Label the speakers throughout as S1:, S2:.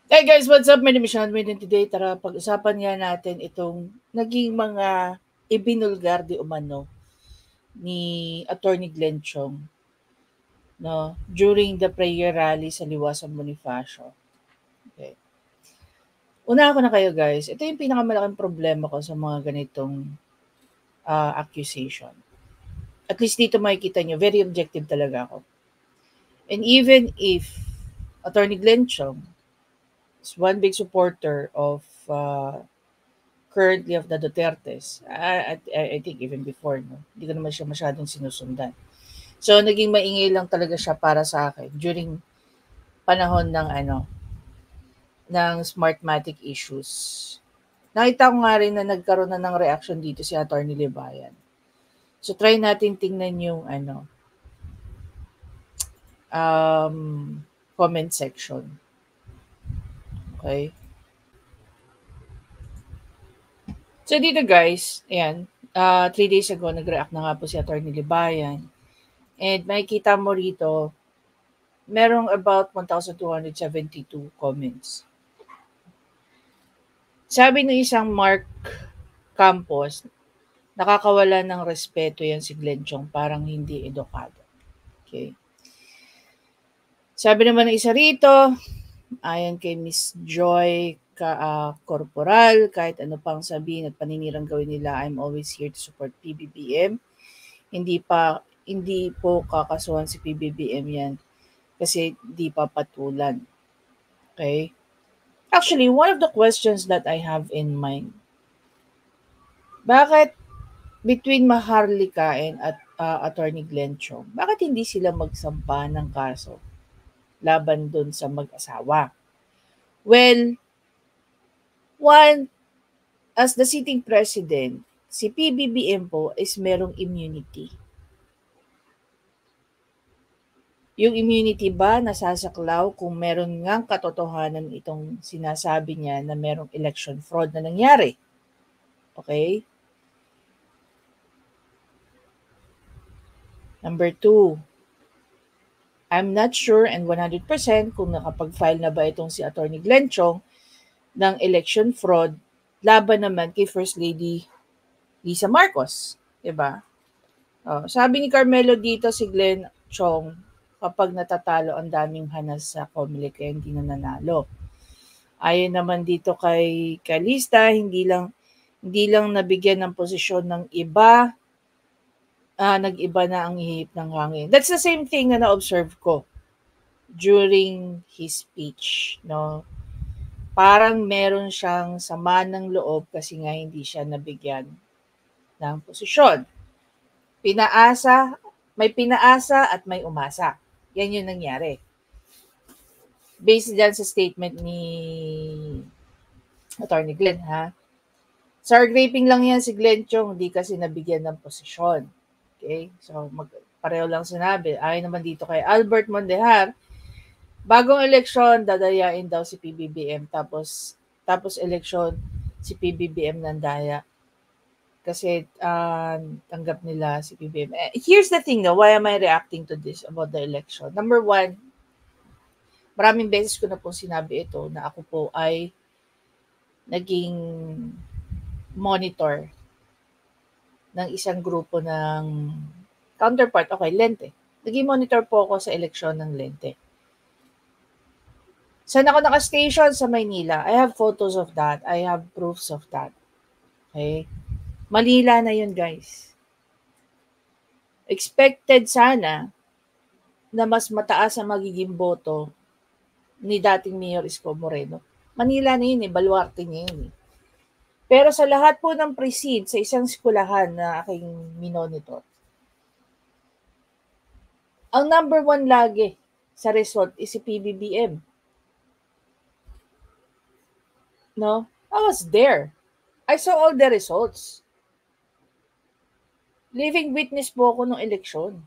S1: Hey guys, what's up? My name is Sean Maiden. Today, tara pag-usapan nga natin itong naging mga ibinulgar di umano ni Attorney Glenn Chong, no, during the prayer rally sa Liwasan Bonifacio. Okay. Una ako na kayo guys. Ito yung pinakamalaking problema ko sa mga ganitong accusation. At least dito makikita nyo, very objective talaga ako. And even if Attorney Glenn Chong is one big supporter of currently of the Dutertes, I think even before, no, hindi ko naman siya masyadong sinusundan. So, naging maingay lang talaga siya para sa akin during panahon ng ng Smartmatic issues. Nakita ko nga rin na nagkaroon na ng reaction dito si Attorney Libayan. So, try natin tingnan yung comment section. Okay? So, dito guys, ayan, 3 days ago, nag-react na nga po si Attorney Libayan. And makikita mo rito, merong about 1,272 comments. Sabi ng isang Mark Campos, nakakawala ng respeto yan si Glenn Chong, parang hindi edukado. Okay. Sabi naman ng isa rito, ayon kay Miss Joy Corporal, kahit ano pang sabihin at paninirang gawin nila, I'm always here to support PBBM. Hindi po kakasuhan si PBBM yan kasi di pa patulan. Okay? Actually, one of the questions that I have in mind, bakit between Maharlika and Attorney Glenn Chong, bakit hindi sila magsampa ng kaso laban dun sa mag-asawa? Well, one, as the sitting president, si PBBM po is merong immunity. Yung immunity ba nasasaklaw kung meron ngang katotohanan itong sinasabi niya na merong election fraud na nangyari? Okay? Number 2, I'm not sure and 100% kung nakapag-file na ba itong si Attorney Glenn Chong ng election fraud laban naman kay First Lady Lisa Marcos. Diba? Sabi ni Carmelo dito, si Glenn Chong, kapag natatalo ang daming hanas sa COMELEC kaya hindi na nanalo. Ayon naman dito kay Calista, hindi lang nabigyan ng posisyon ng iba, nag-iba na ang ihip ng hangin. That's the same thing na na-observe ko during his speech, no? Parang meron siyang sama ng loob kasi nga hindi siya nabigyan ng posisyon. May pinaasa at may umasa. Yan yung nangyari. Based dyan sa statement ni Attorney Glenn, ha? Sour graping lang yan si Glenn Chong, hindi kasi nabigyan ng posisyon. Okay? So, pareho lang sinabi. Ayon naman dito kay Albert Mondejar, bagong eleksyon, dadayain daw si PBBM. Tapos eleksyon, si PBBM nandaya. Kasi tanggap nila si PBBM. Here's the thing, no? Why am I reacting to this about the election? Number 1, maraming beses ko na pong sinabi ito na ako po ay naging monitor ng isang grupo ng counterpart, okay, Lente. Naging monitor po ako sa eleksyon ng Lente. Saan ako naka-station? Sa Maynila. I have photos of that. I have proofs of that. Okay? Manila na yun, guys. Expected sana na mas mataas ang magiging boto ni dating Mayor Isko Moreno. Manila na yun Baluarte niya yun Pero sa lahat po ng precinct sa isang skulahan na aking minonitor, ang number 1 lagi sa result is si PBBM. No? I was there. I saw all the results. Living witness po ako ng eleksyon.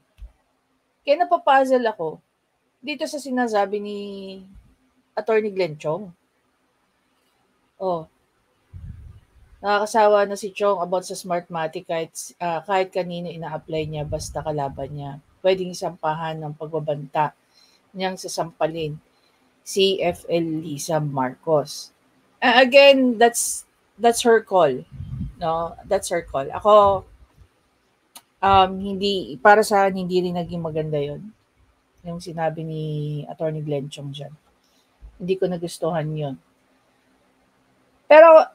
S1: Kaya napapuzzle ako dito sa sinasabi ni Attorney Glenn Chong. Nakakasawa na si Chong about sa Smartmatic kahit kanino ina-apply niya basta kalaban niya. Pwedeng isampahan ng pagbabanta niyang sasampalin. si FL Lisa Marcos. Again, that's her call. No, that's her call. Ako, hindi, para sa akin, hindi rin naging maganda yon yung sinabi ni Attorney Glenn Chong dyan. Hindi ko nagustuhan yon. Pero,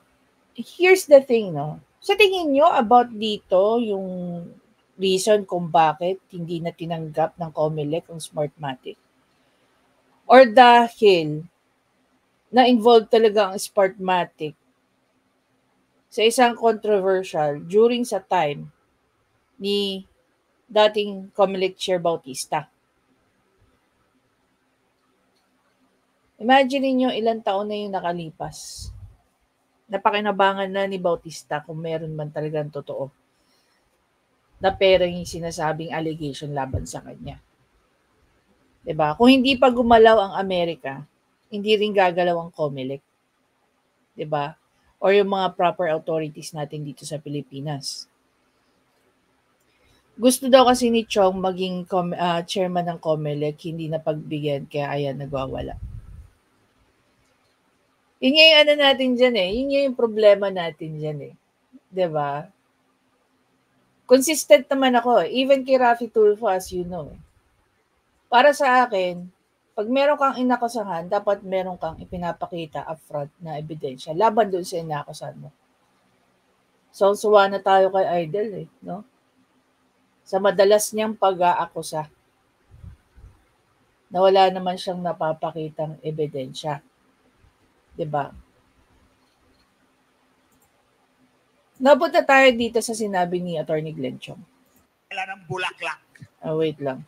S1: here's the thing, no? Sa tingin nyo about dito, yung reason kung bakit hindi na tinanggap ng COMELEC ang Smartmatic? Or dahil na-involved talaga ang Smartmatic sa isang controversial during sa time ni dating COMELEC Chair Bautista. Imagine niyo ilang taon na yung nakalipas. Napakinabangan na ni Bautista kung meron man talagang totoo na pera yung sinasabing allegation laban sa kanya. 'Di ba? Kung hindi pa gumalaw ang Amerika, hindi rin gagalaw ang COMELEC. 'Di ba? Or yung mga proper authorities natin dito sa Pilipinas. Gusto daw kasi ni Chong maging chairman ng COMELEC, hindi na pagbigyan, kaya ayan, nagwawala. Yun nga yung ano natin dyan eh. Yun nga yung problema natin dyan eh. 'Di ba? Consistent naman ako eh. Even kay Raffy Tulfo, as you know eh. Para sa akin, pag meron kang inakusahan, dapat meron kang ipinapakita upfront na ebidensya laban doon sa inakusahan mo. So, suwa na tayo kay Idol eh, no? Sa madalas niyang pag-aakusa na wala naman siyang napapakitang ebidensya. 'Di ba? Napunta tayo dito sa sinabi ni Attorney Glenn Chong.
S2: Wala ng bulaklak.
S1: Wait lang.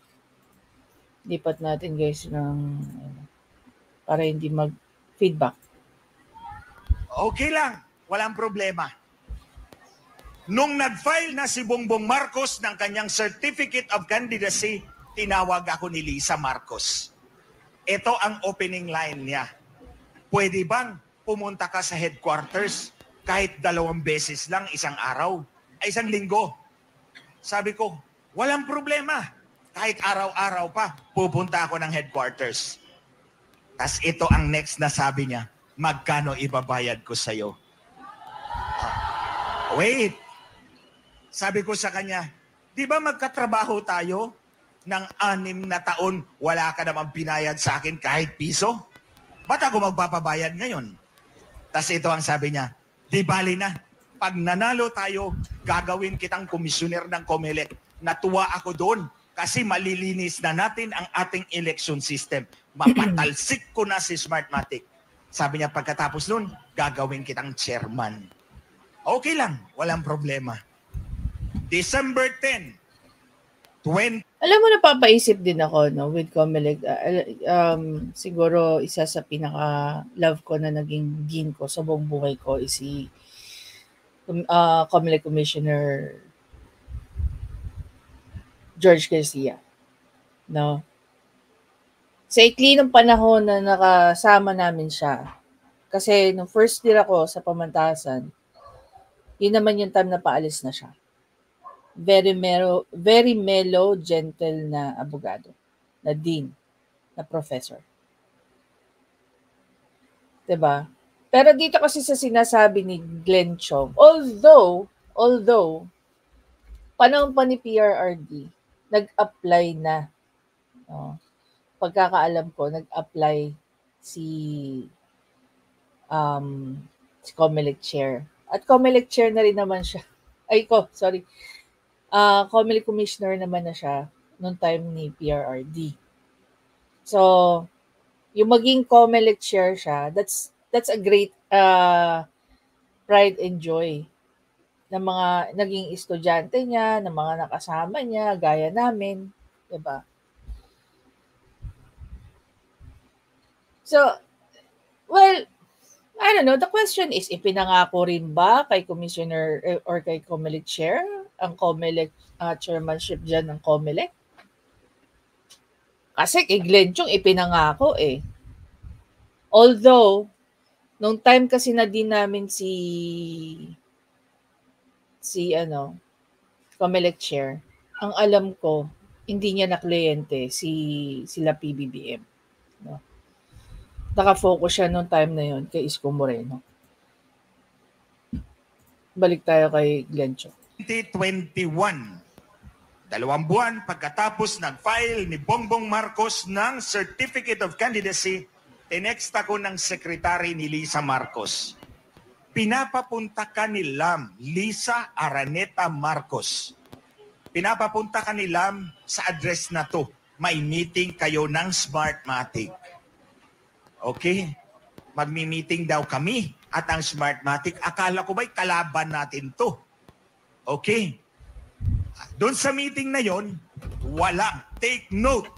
S1: Lipat natin guys ng para hindi mag-feedback.
S2: Okay lang, walang problema. Nung nag-file na si Bongbong Marcos ng kanyang Certificate of Candidacy, tinawag ako ni Lisa Marcos. Ito ang opening line niya. Pwede bang pumunta ka sa headquarters kahit 2 beses lang isang araw, ay isang linggo? Sabi ko, walang problema. Kahit araw-araw pa, pupunta ako ng headquarters. Tas ito ang next na sabi niya, magkano ibabayad ko sa'yo? Wait. Sabi ko sa kanya, di ba magkatrabaho tayo ng 6 na taon, wala ka namang binayad sa akin kahit piso? Ba't ako magpapabayad ngayon? Tas ito ang sabi niya, di bali na, pag nanalo tayo, gagawin kitang komisyoner ng COMELEC. Natuwa ako doon kasi malilinis na natin ang ating election system. Mapatalsik ko na si Smartmatic. Sabi niya pagkatapos nun, gagawin kitang chairman. Okay lang, walang problema. December 10, 20...
S1: Alam mo, napapaisip din ako, no, with COMELEC. Siguro isa sa pinaka-love ko na naging dean ko sa buong buhay ko is si COMELEC Commissioner George Garcia. No? Sa ikli ng panahon na nakasama namin siya, kasi nung first year ako sa pamantasan, yun naman yung time na paalis na siya. Very mellow, gentle na abogado, na dean, na professor. 'Di ba? Pero dito kasi sa sinasabi ni Glenn Chong, although panahon pa ni PRRD, nag-apply na. Pagkakaalam ko, nag-apply si COMELEC chair. At COMELEC chair na rin naman siya. COMELEC commissioner naman na siya noong time ni PRRD. So, yung maging COMELEC chair siya, that's a great pride and joy ng mga naging estudyante niya, ng mga nakasama niya, gaya namin, 'di ba? So, well, I don't know. The question is, ipinangako rin ba kay Commissioner or kay COMELEC Chair ang COMELEC chairmanship dyan ng COMELEC? Kasi kay Glenn Chong ipinangako eh. Although, nung time kasi na din namin si COMELEC Chair, ang alam ko, hindi niya na kliyente sila PBBM. No? nakafocus siya nung time na yon kay Isko Moreno. Balik tayo kay Glencho.
S2: 2021, 2 buwan pagkatapos nag-file ni Bongbong Marcos ng Certificate of Candidacy, tinext ako ng sekretary ni Lisa Marcos. Pinapapunta ka ni Lam, Lisa Araneta Marcos. Pinapapunta ka ni Lam sa address na to. May meeting kayo ng Smartmatic. Okay? Magmi-meeting daw kami at ang Smartmatic. Akala ko ba'y kalaban natin to? Okay? Doon sa meeting na yon, walang, take note,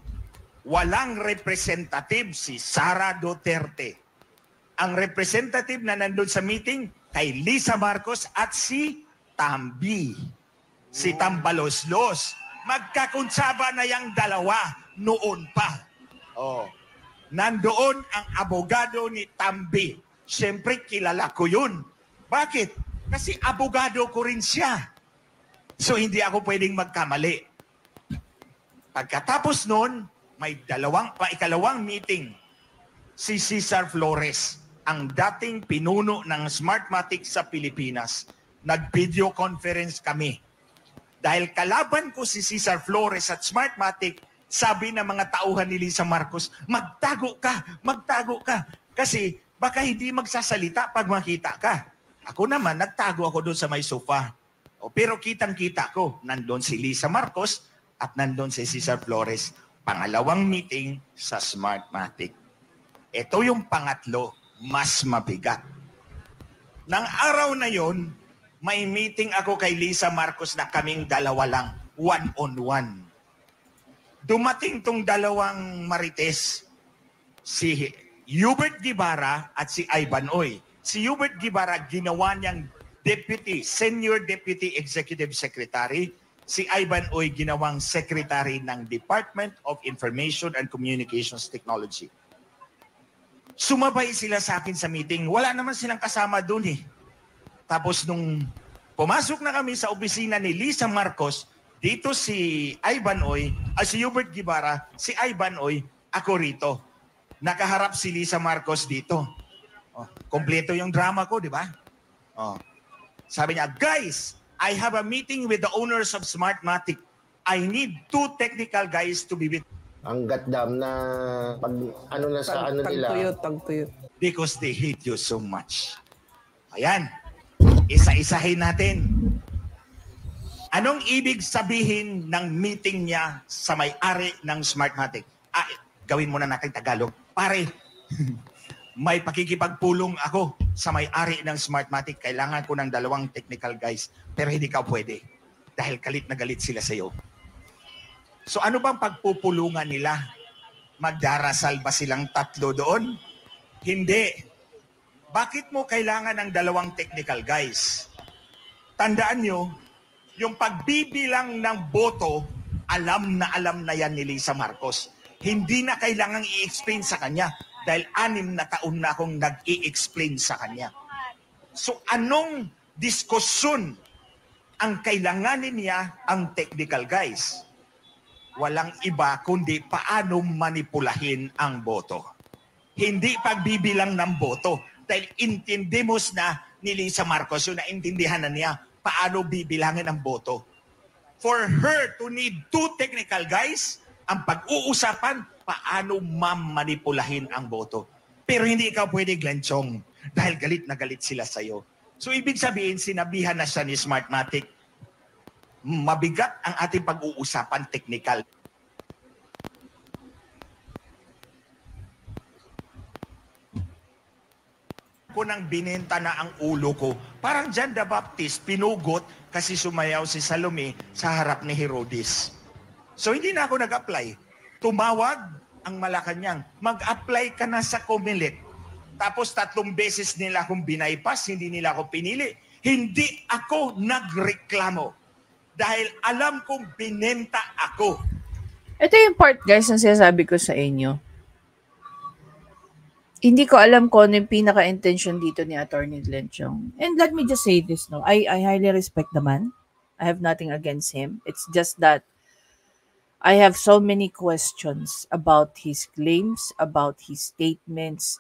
S2: walang representative si Sara Duterte. Ang representative na nandun sa meeting kay Lisa Marcos at si Tambi. Si Tambaloslos. Magkakuntsaba na yung dalawa noon pa. Oh. Nandoon ang abogado ni Tambi. Siyempre, kilala ko yun. Bakit? Kasi abogado ko rin siya. So, hindi ako pwedeng magkamali. Pagkatapos noon, may ikalawang meeting. Si Cesar Flores, ang dating pinuno ng Smartmatic sa Pilipinas. Nag-video conference kami. Dahil kalaban ko si Cesar Flores at Smartmatic, sabi ng mga tauhan ni Lisa Marcos, magtago ka. Kasi baka hindi magsasalita pag makita ka. Ako naman, nagtago ako doon sa may sofa. Pero kitang-kita ko, nandun si Lisa Marcos at nandun si Cesar Flores. Pangalawang meeting sa Smartmatic. Ito yung pangatlo, mas mabigat. Nang araw na yon, may meeting ako kay Lisa Marcos na kaming dalawa lang, one-on-one. Dumating tong dalawang marites, si Hubert Guevara at si Ivan Oy. Si Hubert Guevara ginawa niyang Senior Deputy Executive Secretary. Si Ivan Oy ginawang Secretary ng Department of Information and Communications Technology. Sumabay sila sa akin sa meeting. Wala naman silang kasama doon eh. Tapos nung pumasok na kami sa opisina ni Lisa Marcos, dito si Ivan Oy, si Hubert Guevara, si Ivan Oy, ako rito. Nakaharap si Lisa Marcos dito. Kompleto yung drama ko, di ba? Sabi niya, guys, I have a meeting with the owners of Smartmatic. I need 2 technical guys to be with.
S3: Ang gatdam na pag ano na sa ano nila.
S4: Tagtuyot.
S2: Because they hate you so much. Ayan. Isa-isahin natin. Anong ibig sabihin ng meeting niya sa may-ari ng Smartmatic? Gawin muna natin Tagalog. Pare, may pakikipagpulong ako sa may-ari ng Smartmatic. Kailangan ko ng 2 technical guys. Pero hindi ka pwede. Dahil galit na galit sila sa iyo. So ano bang pagpupulungan nila? Magdarasal ba silang 3 doon? Hindi. Bakit mo kailangan ng 2 technical guys? Tandaan nyo, yung pagbibilang ng boto, alam na yan ni Lisa Marcos. Hindi na kailangang i-explain sa kanya dahil 6 na taon na akong nag-i-explain sa kanya. So anong diskusyon ang kailanganin niya ang technical guys? Walang iba kundi paano manipulahin ang boto. Hindi pagbibilang ng boto. Dahil intindimos na ni Lisa Marcos, yung naintindihan na niya paano bibilangin ang boto. For her to need 2 technical guys, ang pag-uusapan, paano mamanipulahin ang boto. Pero hindi ikaw pwede, Glenchong, dahil galit na galit sila sa'yo. So ibig sabihin, sinabihan na siya ni Smartmatic, mabigat ang ating pag-uusapan technical. Ko nang binenta na ang ulo ko. Parang John the Baptist, pinugot kasi sumayaw si Salome sa harap ni Herodes. So hindi na ako nag-apply. Tumawag ang Malacanang, mag-apply ka na sa Comelec. Tapos 3 beses nila akong binaypas, hindi nila ako pinili. Hindi ako nagreklamo. Dahil alam kong binenta ako.
S1: Ito yung part, guys, na sinasabi ko sa inyo. Hindi ko alam kung ano yung pinaka-intention dito ni Attorney Glenchong. And let me just say this, no? I highly respect the man. I have nothing against him. It's just that I have so many questions about his claims, about his statements,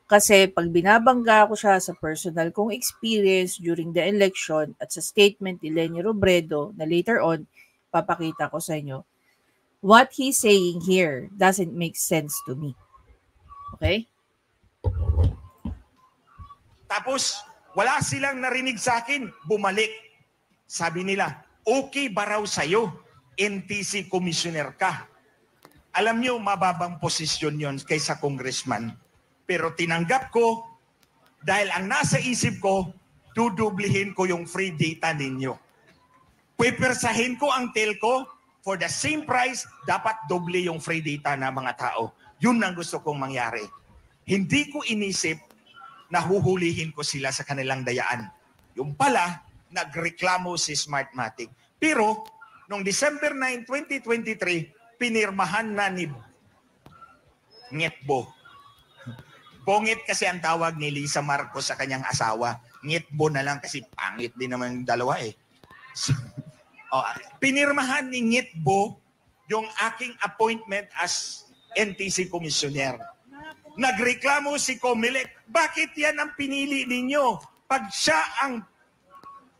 S1: Kasi pag binabangga ko siya sa personal kong experience during the election at sa statement ni Leni Robredo na later on, papakita ko sa inyo, what he's saying here doesn't make sense to me. Okay?
S2: Tapos, wala silang narinig sa akin, bumalik. Sabi nila, okay ba raw sa'yo? NTC commissioner ka. Alam niyo, mababang posisyon yon kaysa congressman. Pero tinanggap ko, dahil ang nasa isip ko, dudublihin ko yung free data ninyo. Pwepersahin ko ang telco, for the same price, dapat doble yung free data na mga tao. Yun ang gusto kong mangyari. Hindi ko inisip na huhulihin ko sila sa kanilang dayaan. Yung pala, nagreklamo si Smartmatic. Pero, noong December 9, 2023, pinirmahan na ni Ngetbo. Bongit kasi ang tawag ni Lisa Marcos sa kanyang asawa. Ngetbo na lang kasi pangit din naman yung dalawa eh. So, pinirmahan ni Ngetbo yung aking appointment as NTC Commissioner. Nagreklamo si Comelec, bakit yan ang pinili ninyo? Pag siya ang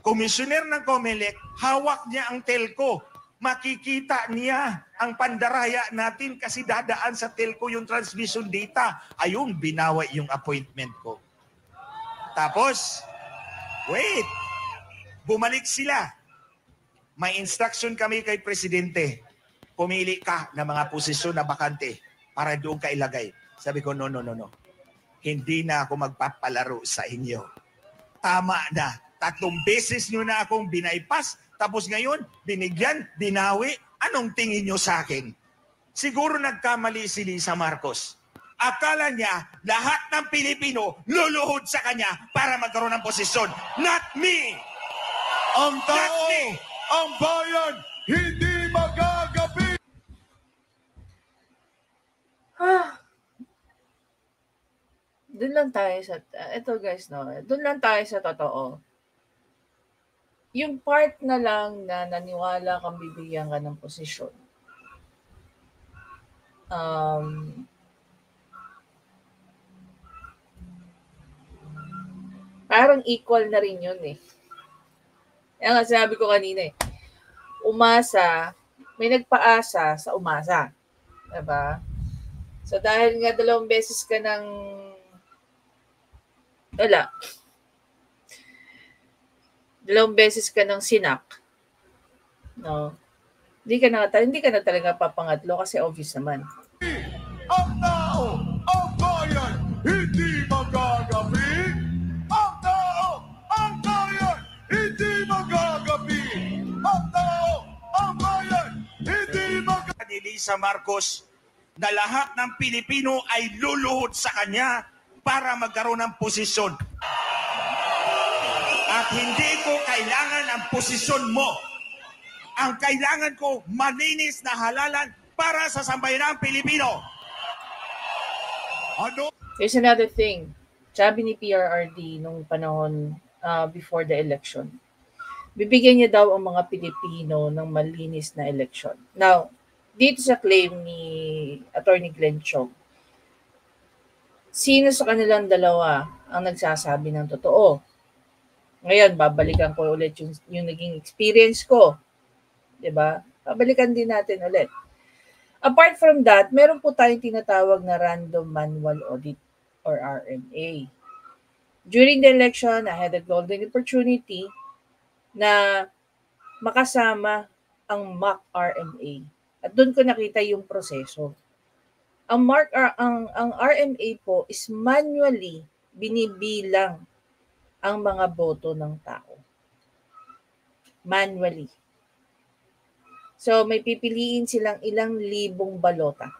S2: komisyoner ng Comelec, hawak niya ang telco. Makikita niya ang pandaraya natin kasi dadaan sa telco yung transmission data. Ayun, binawa yung appointment ko. Tapos, wait, bumalik sila. May instruction kami kay Presidente. Pumili ka ng mga posisyon na bakante para doon ka ilagay. Sabi ko, no. Hindi na ako magpapalaro sa inyo. Tama na. 3 beses nyo na akong binaypas, tapos ngayon, binigyan, binawi. Anong tingin nyo sa akin? Siguro nagkamali si Lisa Marcos. Akala niya, lahat ng Pilipino luluhod sa kanya para magkaroon ng posisyon. Not me!
S4: Ang tao, ang bayan, hindi magagabi!
S1: Doon lang tayo sa, ito guys, no, doon lang tayo sa totoo. Yung part na lang na naniwala kang bibigyan ka ng posisyon. Parang equal na rin yun eh. Kaya nga sabi ko kanina eh, umasa, may nagpaasa sa umasa. Diba? So dahil nga 2 beses ka ng wala. 2 beses ka ng sinak. No. Hindi ka na talaga papangatlo kasi obvious naman.
S4: Ang tao, ang bayan, hindi magagabi! Ang tao, ang bayan, hindi magagabi! Ang tao, ang bayan, hindi magagabi!
S2: Ni Lisa Marcos na lahat ng Pilipino ay luluhod sa kanya para magkaroon ng posisyon. At hindi ko kailangan ang posisyon mo. Ang kailangan ko, malinis na halalan para sa sambayanang Pilipino.
S4: Ano?
S1: There's another thing. Sabi ni PRRD nung panahon before the election, bibigyan niya daw ang mga Pilipino ng malinis na election. Now, dito sa claim ni Attorney Glenn Chong, sino sa kanilang dalawa ang nagsasabi ng totoo? Ngayon, babalikan ko ulit yung naging experience ko. Diba? Babalikan din natin ulit. Apart from that, meron po tayong tinatawag na Random Manual Audit or RMA. During the election, I had a golden opportunity na makasama ang mock RMA. At doon ko nakita yung proseso. Ang RMA po is manually binibilang ang mga boto ng tao. Manually. So, may pipiliin silang ilang libong balota.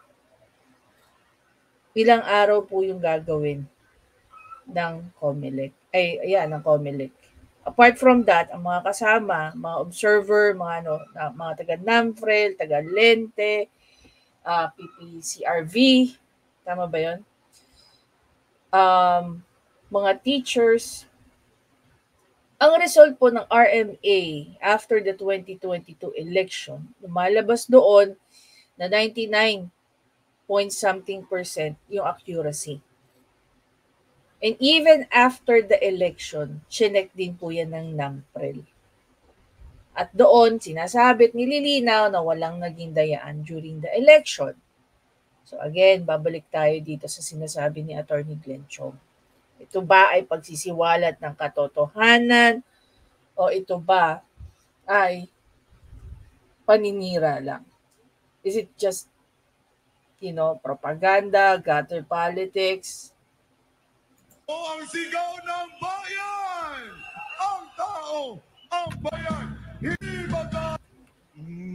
S1: Ilang araw po yung gagawin ng Comelec. Ng Comelec. Apart from that, ang mga kasama, mga observer, mga taga-NAMFREL, taga-Lente, PPCRV, tama ba yun? Mga teachers. Ang result po ng RMA after the 2022 election, lumalabas doon na 99 point something % yung accuracy. And even after the election, chinek din po yan ng NAMPREL. At doon, sinasabit nililinaw na walang naging dayaan during the election. So again, babalik tayo dito sa sinasabi ni Attorney Glenn Chong. Ito ba ay pagsisiwalat ng katotohanan o ito ba ay paninira lang? Is it just, propaganda, gutter politics?
S4: O ang sigaw ng bayan! Ang tao, ang bayan, hindi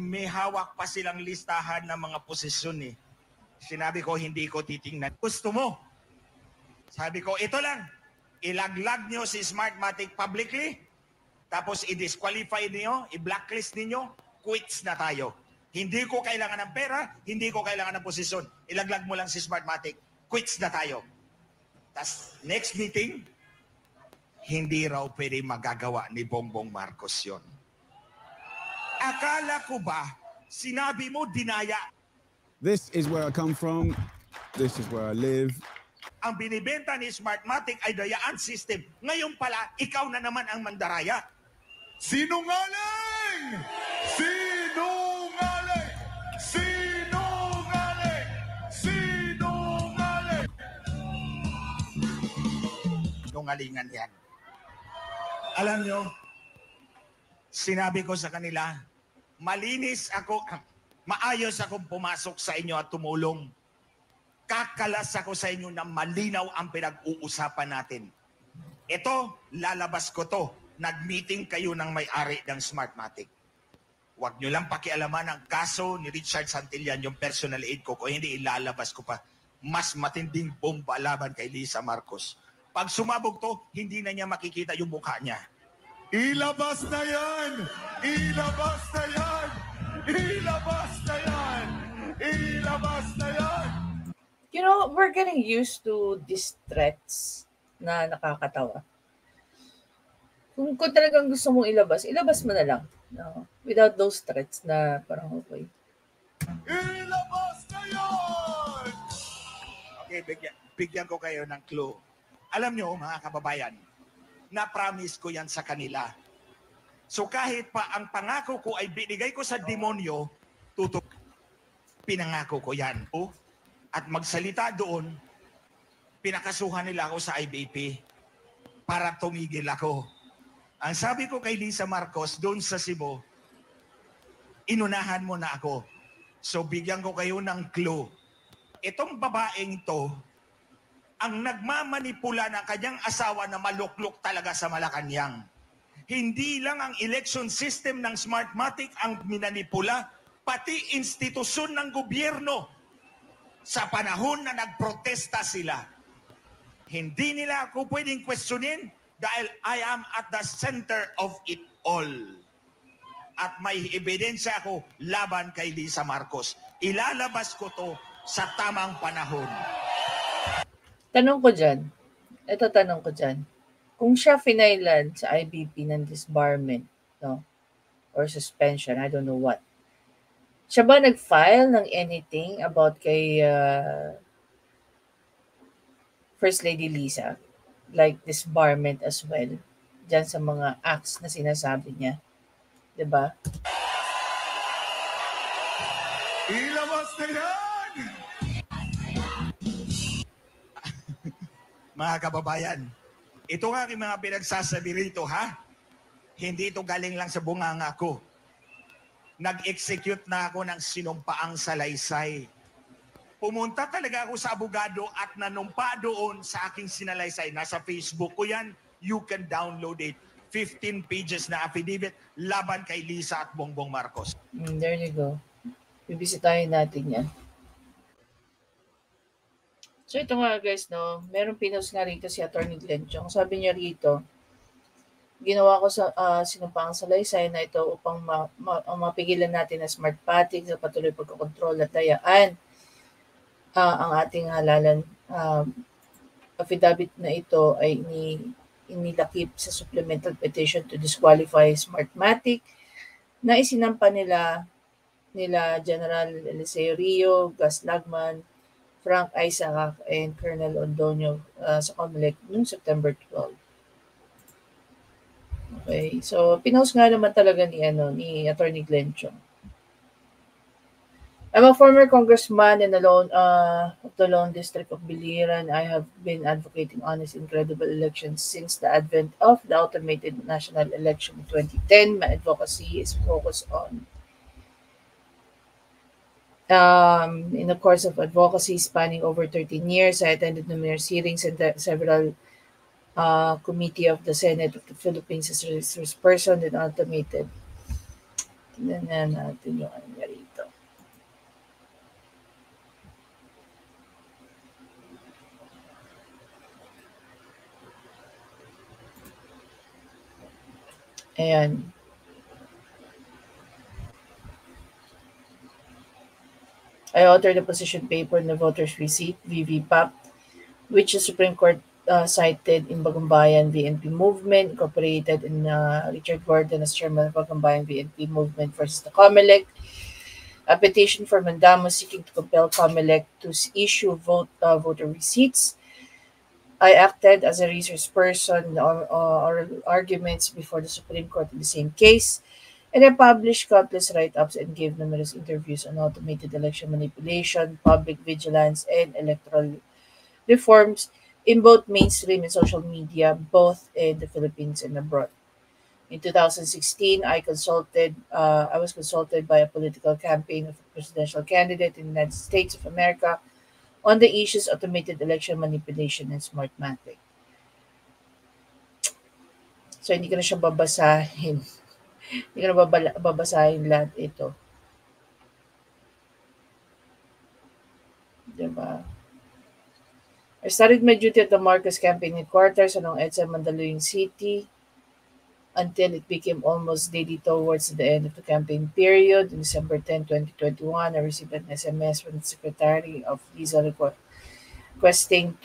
S2: May hawak pa silang listahan ng mga posisyon eh. Sinabi ko, hindi ko titingnan. Gusto mo? Sabi ko, ito lang. Ilaglag nyo si Smartmatic publicly, tapos i-disqualify niyo, i-blacklist niyo, quits na tayo. Hindi ko kailangan ng pera, hindi ko kailangan ng posisyon. Ilaglag mo lang si Smartmatic, quits na tayo. Tapos, next meeting, hindi raw pwede magagawa ni Bongbong Marcos yon. Akala ko ba, sinabi mo dinaya?
S5: This is where I come from. This is where I live.
S2: Ang binibenta ni Smartmatic ay dayaan system. Ngayon pala, ikaw na naman ang mandaraya.
S4: Sinungaling! Sinungaling! Sinungaling! Sinungaling!
S2: Nungalingan yan. Alam nyo, sinabi ko sa kanila, malinis ako, maayos akong pumasok sa inyo at tumulong. Kakalas ako sa inyo na malinaw ang pinag-uusapan natin. Ito, lalabas ko to. Nag-meeting kayo ng may-ari ng Smartmatic. Huwag nyo lang pakialaman ang kaso ni Richard Santillan, yung personal aid ko, kung hindi ilalabas ko pa. Mas matinding bomba laban kay Lisa Marcos. Pag sumabog to, hindi na niya makikita yung mukha niya.
S4: Ilabas na yan! Ilabas na yan! Ilabas na yan! Ilabas na yan!
S1: We're getting used to these threats na nakakatawa. Kung talagang gusto mong ilabas mo na lang. No? Without those threats na parang okay.
S4: Ilabas na yan!
S2: Okay, bigyan ko kayo ng clue. Alam nyo, mga kababayan, na-promise ko yan sa kanila. So kahit pa ang pangako ko ay binigay ko sa demonyo, pinangako ko yan. At magsalita doon, pinakasuhan nila ako sa IBP para tumigil ako. Ang sabi ko kay Lisa Marcos doon sa Cebu, inunahan mo na ako. So bigyan ko kayo ng clue. Itong babaeng to, ang nagmamanipula ng kanyang asawa na maluklok talaga sa Malacanang. Hindi lang ang election system ng Smartmatic ang minanipula, pati institusyon ng gobyerno. Sa panahon na nagprotesta sila, hindi nila ako pwedeng questionin dahil I am at the center of it all. At may ebidensya ako laban kay Lisa Marcos. Ilalabas ko to sa tamang panahon.
S1: Tanong ko dyan, kung siya finailan sa IBP ng disbarment, no, or suspension, I don't know what, siya ba nag-file ng anything about kay First Lady Lisa? Like disbarment as well? Diyan sa mga acts na sinasabi niya. Diba?
S4: Ilabas na yan!
S2: Mga kababayan, ito nga aking mga pinagsasabi rito, ha? Hindi ito galing lang sa bunganga ko. Nag-execute na ako ng sinumpaang salaysay. Pumunta talaga ako sa abogado at nanumpa doon sa aking sinalaysay. Nasa Facebook ko yan. You can download it. 15 pages na affidavit laban kay Lisa at Bongbong Marcos.
S1: There you go. Bibisitahin natin yan. So ito nga guys, no, merong pinost nga rito si Attorney Glenn Chong. Sabi niya rito, ginawa ko sa sinumpang salaysay na ito upang mapigilan natin na Smartmatic sa patuloy pagkokontrol at dayaan. Ang ating halalan affidavit na ito ay inilakip sa supplemental petition to disqualify Smartmatic na isinampa nila General Eliseo Rio, Gus Lagman, Frank Isaac and Colonel Ondonio sa COMELEC noong September 12. Okay, so pinost nga naman talaga ni Attorney Glenn Chong. I'm a former congressman in the of the Lone District of Biliran. I have been advocating honest and credible elections since the advent of the automated national election in 2010. My advocacy is focused on in the course of advocacy spanning over 13 years. I attended numerous hearings and several committee of the Senate of the Philippines as a resource person and automated. Tingnan na natin yung ano rito. Ayan. I authored the position paper in the voter's receipt, VVPAP, which the Supreme Court cited in Bagumbayan VNP Movement, incorporated in Richard Gordon as chairman of Bagumbayan VNP Movement versus the COMELEC. A petition for mandamus seeking to compel COMELEC to issue voter receipts. I acted as a resource person on oral arguments before the Supreme Court in the same case, and I published countless write-ups and gave numerous interviews on automated election manipulation, public vigilance, and electoral reforms in both mainstream and social media, both in the Philippines and abroad. In 2016, I was consulted by a political campaign of a presidential candidate in the United States of America on the issues automated election manipulation and Smartmatic. So, hindi ko na siya babasahin. Hindi ko na babasahin lahat ito. Diba? I started my duty at the Marcos campaign headquarters along EDSA Mandaluyong City until it became almost daily towards the end of the campaign period. On December 10, 2021, I received an SMS from the Secretary of Visa requesting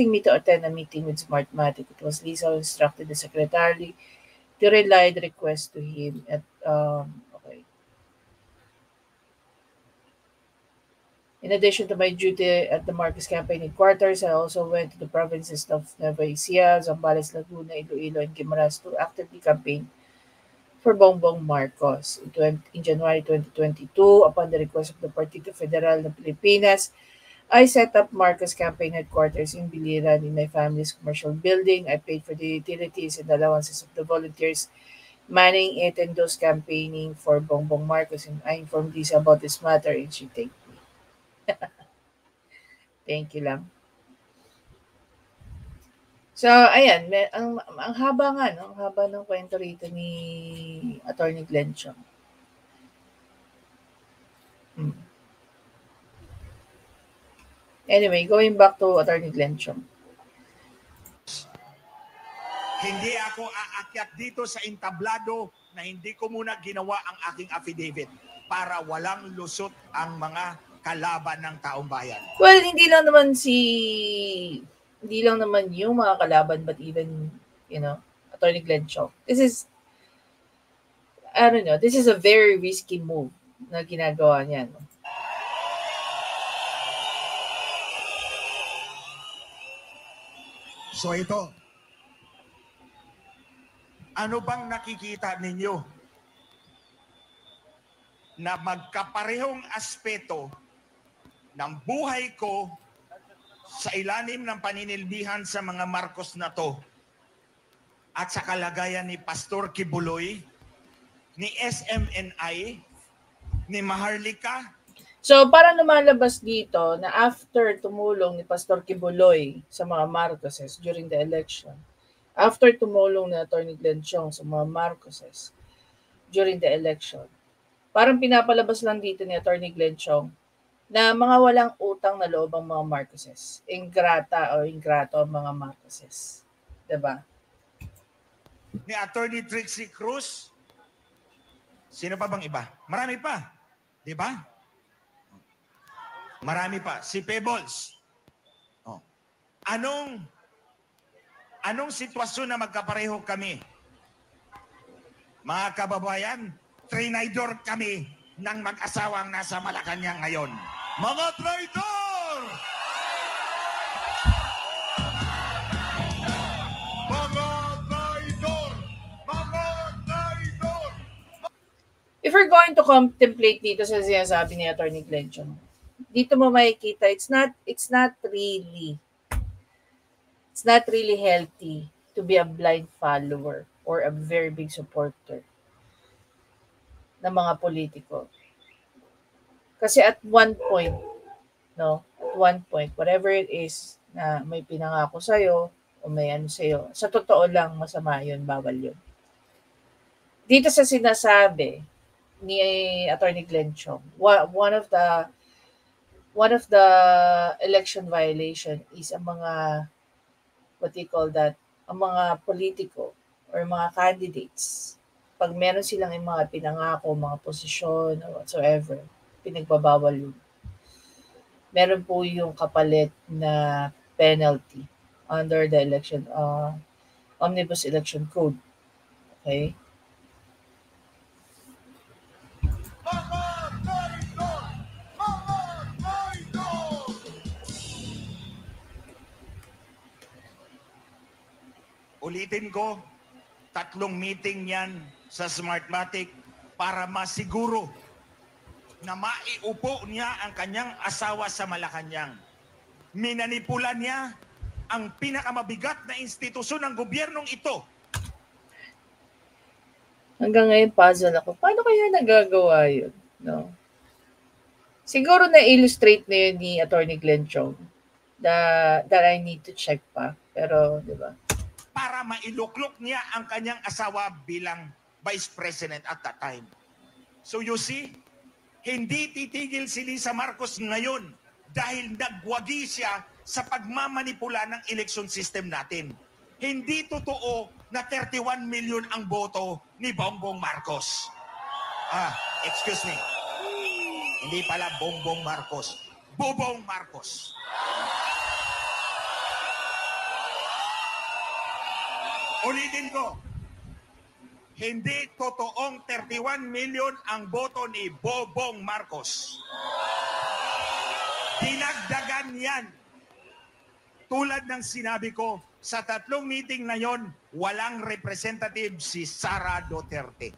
S1: me to attend a meeting with Smartmatic. It was Lisa who instructed the Secretary to relay the request to him at okay. In addition to my duty at the Marcos campaign headquarters, I also went to the provinces of Nueva Ecija, Zambales, Laguna, Iloilo, and Guimaras to actively campaign for Bongbong Marcos. In January 2022, upon the request of the Partido Federal ng Pilipinas, I set up Marcos campaign headquarters in Biliran in my family's commercial building. I paid for the utilities and allowances of the volunteers manning it and those campaigning for Bongbong Marcos, and I informed Lisa about this matter and she thanked me. Thank you lang. So, ayan, ang haba nga, no? Ang haba ng kwento rito ni Attorney Glenn Chong. Anyway, going back to Attorney Glenn Chong.
S2: Hindi ako aakyat dito sa entablado na hindi ko muna ginawa ang aking affidavit para walang lusot ang mga kalaban ng taong bayan.
S1: Well, hindi lang naman yung mga kalaban, but even, Attorney Glenn Chong. This is a very risky move na ginagawa niya. No?
S2: So ito, ano bang nakikita ninyo na magkaparehong aspeto ng buhay ko sa ilalim ng paninilbihan sa mga Marcos na to at sa kalagayan ni Pastor Kibuloy, ni SMNI, ni Maharlika?
S1: So, para lumalabas dito na after tumulong ni Pastor Kibuloy sa mga Marcoses during the election, after tumulong ni Attorney Glenn Chong sa mga Marcoses during the election, parang pinapalabas lang dito ni Attorney Glenn Chong na mga walang utang na loob ang mga Marcoses. Ingrata o ingrato ang mga Marcoses. Diba?
S2: Ni Attorney Trixie Cruz? Sino pa bang iba? Marami pa. Diba? Marami pa. Si Pebbles. Oh. Anong sitwasyon na magkapareho kami? Mga kababayan, trinidor kami ng mag-asawang nasa Malacanang ngayon.
S4: Mga traitor! Mga traitor! Mga traitor!
S1: If we're going to contemplate dito sa sinasabi ni Atty. Glenchon, dito mo makikita it's not really healthy to be a blind follower or a very big supporter ng mga politiko. Kasi at one point, whatever it is na may pinangako sa'yo o may ano sa'yo, sa totoo lang masama yun, bawal yun. Dito sa sinasabi ni Atty. Glenchon, one of the election violation is ang mga ang mga politiko or mga candidates, pag meron silang yung mga pinangako, mga posisyon or whatsoever, pinagbabawal yun. Meron po yung kapalit na penalty under the Omnibus Election Code. Okay?
S4: Mga traitor! Mga traitor!
S2: Ulitin ko, 3 meeting yan sa Smartmatic para masiguro na maiupo niya ang kanyang asawa sa Malacanang. Minanipulan niya ang pinakamabigat na institusyon ng gobyernong ito.
S1: Hanggang ngayon, puzzle ako. Paano kaya nagagawa yun? No? Siguro na-illustrate na yun ni Atty. Glenchon that I need to check pa. Pero, di ba?
S2: Para mailuklok niya ang kanyang asawa bilang Vice President at that time. So you see, hindi titigil si Lisa Marcos ngayon dahil nagwagi siya sa pagmamanipula ng election system natin. Hindi totoo na 31 million ang boto ni Bongbong Marcos. Excuse me. Hindi pala Bongbong Marcos. Bobong Marcos. Ulitin ko, hindi totoong 31 million ang boto ni Bobong Marcos. Dinagdagan yan. Tulad ng sinabi ko, sa 3 meeting na yon, walang representative si Sara Duterte.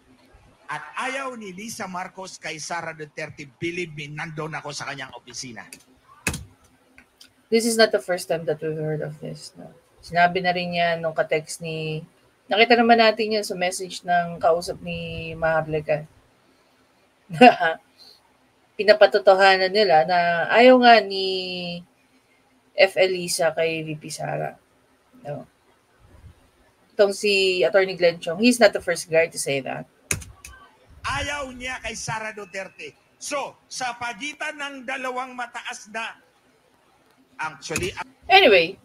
S2: At ayaw ni Lisa Marcos kay Sara Duterte, believe me, nandun ako sa kanyang opisina.
S1: This is not the first time that we've heard of this. No? Sinabi na rin niya nung ka-text ni... Nakita naman natin yun sa message ng kausap ni Maharlika. Pinapatotohanan nila na ayaw nga ni F. Elisa kay VP Sara. No. Itong si Atty. Glenchon, he's not the first guy to say that.
S2: Ayaw niya kay Sara Duterte. So, sa pagitan ng dalawang mataas na...
S1: Anyway,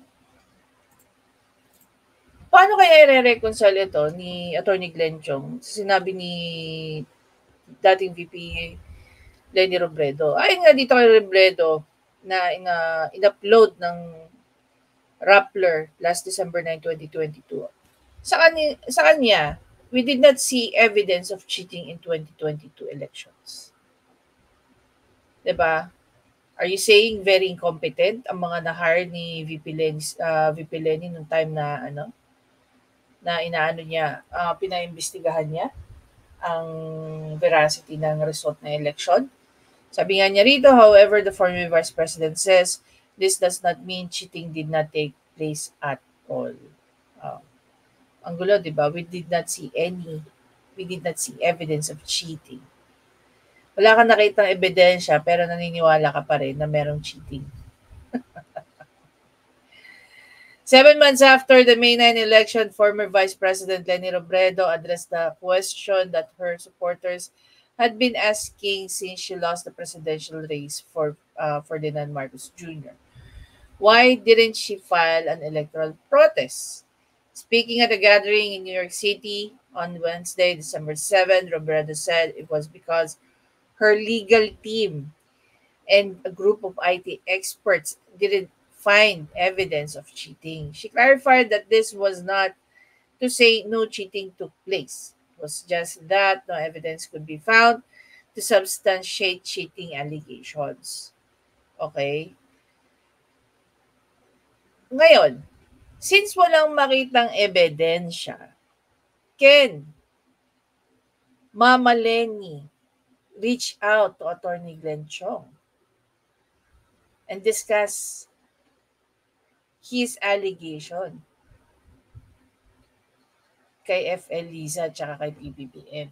S1: paano kaya i-reconcile ito ni Atty. Glenchon? Sinabi ni dating VP Leni Robredo. Ayon nga dito kay Robredo na in-upload ng Rappler last December 9, 2022. Sa kanya, we did not see evidence of cheating in 2022 elections. Diba? Are you saying very incompetent ang mga na-hire ni VP Leni nung time na pinaimbestigahan niya ang veracity ng result ng election? Sabi nga niya rito, however, the former Vice President says this does not mean cheating did not take place at all. Ang gulo, di ba? We did not see evidence of cheating. Wala kang nakitang ebidensya pero naniniwala ka pa rin na merong cheating. 7 months after the May 9 election, former Vice President Leni Robredo addressed the question that her supporters had been asking since she lost the presidential race for Ferdinand Marcos Jr. Why didn't she file an electoral protest? Speaking at a gathering in New York City on Wednesday, December 7, Robredo said it was because her legal team and a group of IT experts didn't find evidence of cheating. She clarified that this was not to say no cheating took place. It was just that no evidence could be found to substantiate cheating allegations. Okay? Ngayon, since walang makitang ebidensya, can Mama Lenny reach out to Attorney Glenn Chong and discuss his allegation kay FL Liza at saka kay PBBM?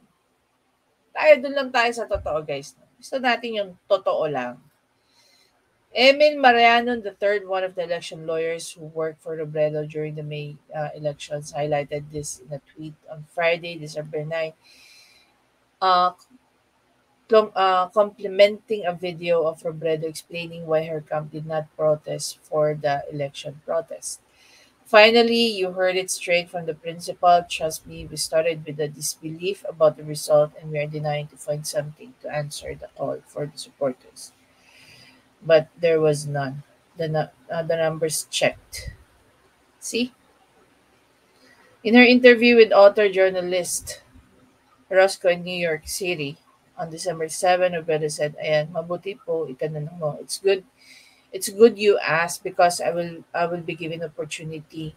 S1: Doon lang tayo sa totoo, guys. Gusto natin yung totoo lang. Emil Mariano III, one of the election lawyers who worked for Robredo during the May elections, highlighted this in a tweet on Friday, December 9, complimenting a video of Robredo explaining why her camp did not protest for the election protest. Finally, you heard it straight from the principal. Trust me, we started with a disbelief about the result and we are denying to find something to answer the call for the supporters. But there was none. The numbers checked. See? In her interview with author journalist Roscoe in New York City on December 7, Robredo said, ayan, mabuti po, itanong mo. It's good you asked because I will be given opportunity.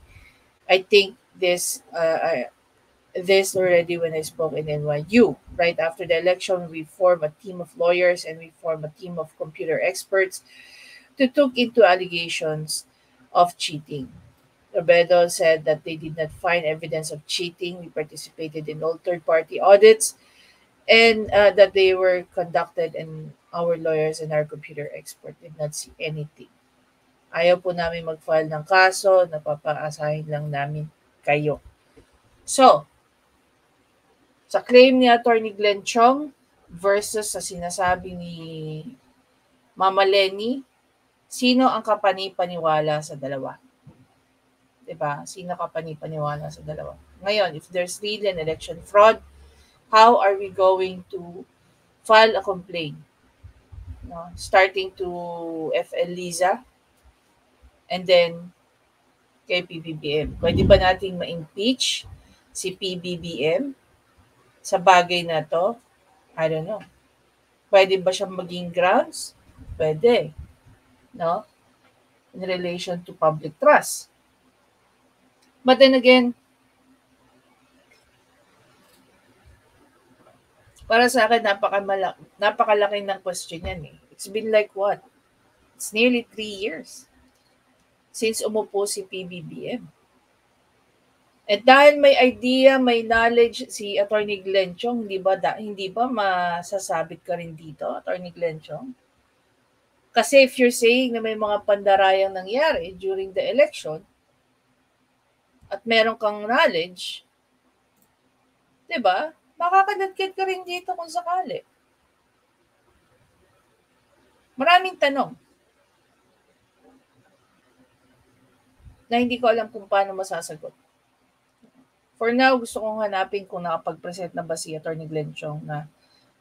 S1: I think this already when I spoke in NYU. Right after the election, we formed a team of lawyers and we formed a team of computer experts to look into allegations of cheating. Robredo said that they did not find evidence of cheating. We participated in all third-party audits and that they were conducted and our lawyers and our computer expert did not see anything. Ayaw po namin mag-file ng kaso, napapaasahin lang namin kayo. So, sa claim ni Attorney Glenn Chong versus sa sinasabi ni Mama Lenny, sino ang kapanipaniwala sa dalawa? Diba? Sino kapanipaniwala sa dalawa? Ngayon, if there's really an election fraud, how are we going to file a complaint? No? Starting to FL Liza and then kay PBBM. Pwede ba nating ma-impeach si PBBM sa bagay na to? I don't know. Pwede ba siyang maging grounds? Pwede. No? In relation to public trust. But then again, para sa akin, napakalaki ng question yan eh. It's been like what? It's nearly 3 years since umupo si PBBM. At dahil may idea, may knowledge si Attorney Glenn Chong, hindi ba masasabit ka rin dito, Attorney Glenn Chong? Kasi if you're saying na may mga pandarayang nangyari during the election at meron kang knowledge, 'di ba? Makakadagdag ka rin dito kung sakali. Maraming tanong na hindi ko alam kung paano masasagot. For now, gusto kong hanapin kung nakapag-present na ba si Attorney Glenn Chong na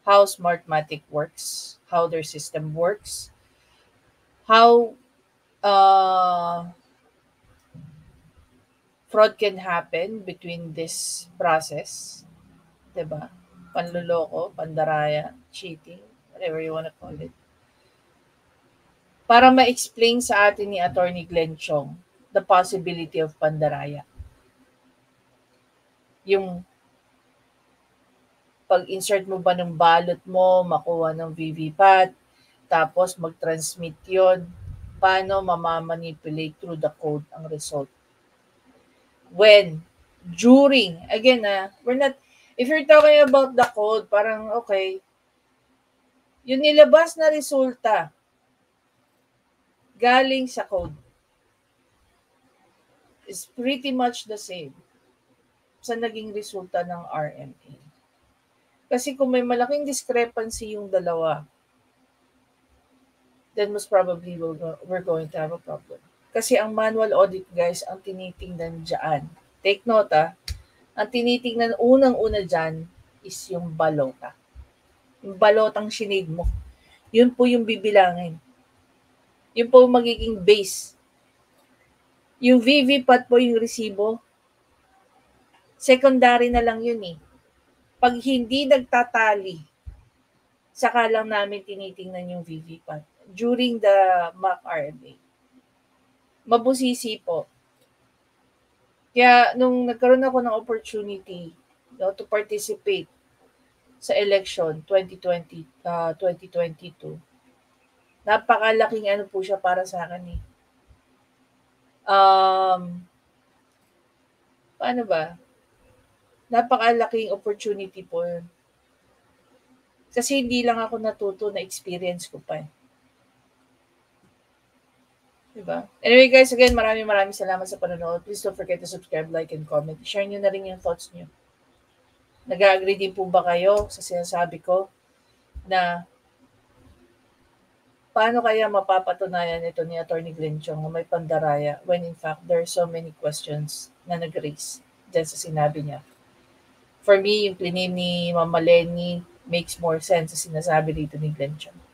S1: how Smartmatic works, how their system works, how fraud can happen between this process. Diba? Panluloko, pandaraya, cheating, whatever you wanna call it. Para ma-explain sa atin ni Attorney Glenn Chong the possibility of pandaraya. Yung pag-insert mo ba ng balot mo, makuha ng VVPAT, tapos mag-transmit yun, paano mamamanipulate through the code ang result? When? During. Again, if you're talking about the code, parang okay, yung nilabas na resulta galing sa code is pretty much the same sa naging resulta ng RMA. Kasi kung may malaking discrepancy yung dalawa, then most probably we're going to have a problem. Kasi ang manual audit, guys, ang tinitingnan dyan. Take note, ang tinitingnan unang-una dyan is yung balota. Yung balotang sinade mo. Yun po yung bibilangin. Yun po magiging base. Yung VVPAT po yung resibo, secondary na lang yun eh. Pag hindi nagtatali, saka lang namin tinitingnan yung VVPAT. during the mock RMA. Mabusisi po. Kaya nung nagkaroon ako ng opportunity to participate sa election 2022, napakalaking ano po siya para sa akin eh. Paano ba? Napakalaking opportunity po yun. Kasi hindi lang ako natuto, na experience ko pa eh. Diba? Anyway guys, again, maraming salamat sa panonood. Please don't forget to subscribe, like, and comment. Share nyo na rin yung thoughts nyo. Nag-agree din po ba kayo sa sinasabi ko na paano kaya mapapatunayan ito ni Atty. Glenchong na may pandaraya when in fact there are so many questions na nag-raise dyan sa sinabi niya. For me, yung claim ni Mama Lenny makes more sense sa sinasabi dito ni Glenchong.